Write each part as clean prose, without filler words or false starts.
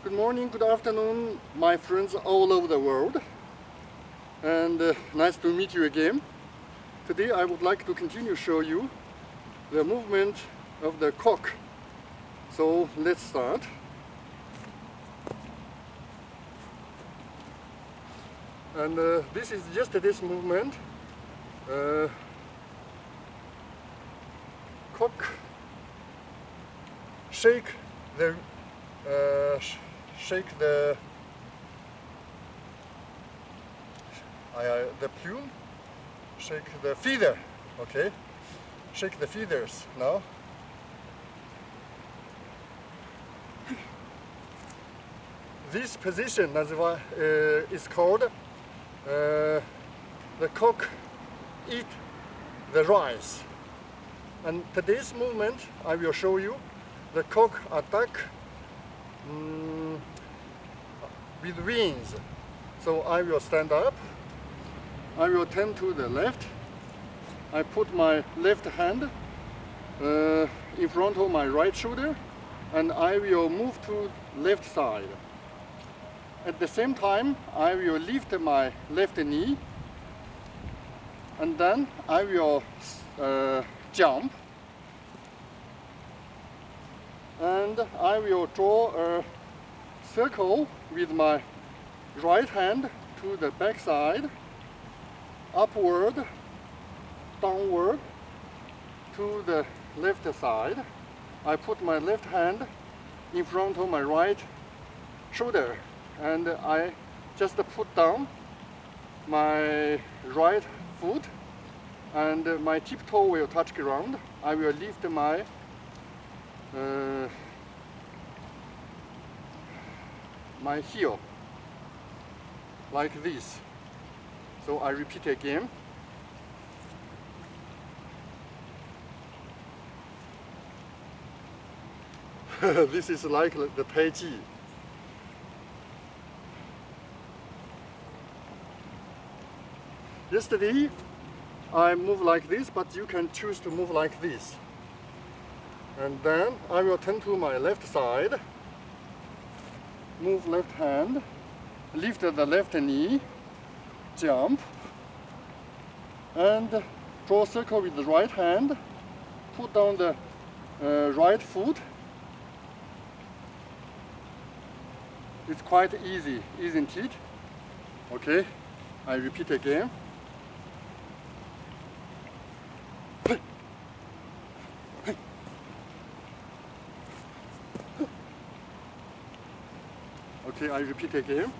Good morning, good afternoon, my friends all over the world. And nice to meet you again. Today I would like to continue show you the movement of the cock. So let's start. And this is just this movement. Cock, shake the plume, shake the feather, okay? Shake the feathers now. This position is called the cock eat the rice. And today's movement, I will show you the cock attack with wings. So I will stand up. I will turn to the left. I put my left hand in front of my right shoulder, and I will move to left side. At the same time, I will lift my left knee, and then I will jump, and I will draw a circle with my right hand to the back side, upward, downward, to the left side. I put my left hand in front of my right shoulder, and I just put down my right foot, and my tip toe will touch ground. I will lift my heel like this. So I repeat again. This is like the Tai Chi. Yesterday I moved like this, but you can choose to move like this. And then I will turn to my left side, move left hand, lift the left knee, jump, and draw a circle with the right hand, put down the right foot. It's quite easy, isn't it? Okay, I repeat again. Okay, I repeat again.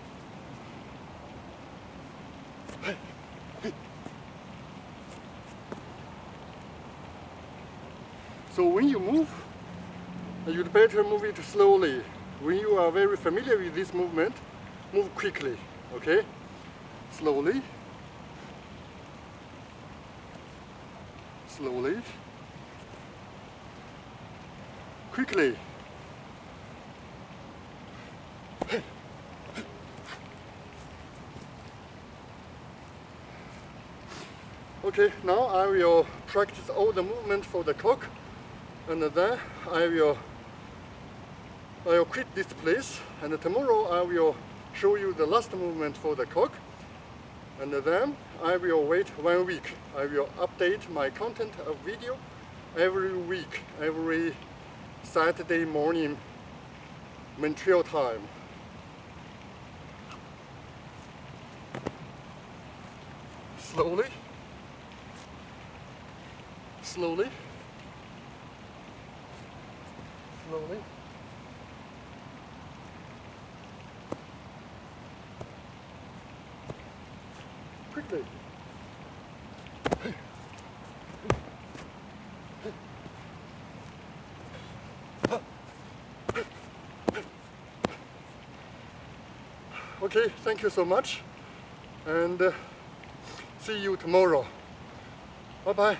So when you move, you'd better move it slowly. When you are very familiar with this movement, move quickly, okay? Slowly. Slowly. Quickly. Okay, now I will practice all the movement for the cock, and then I will quit this place, and tomorrow I will show you the last movement for the cock, and then I will wait 1 week. I will update my content of video every week, every Saturday morning Montreal time. Slowly. Slowly. Slowly. Quickly. Okay, thank you so much, and see you tomorrow. Bye-bye.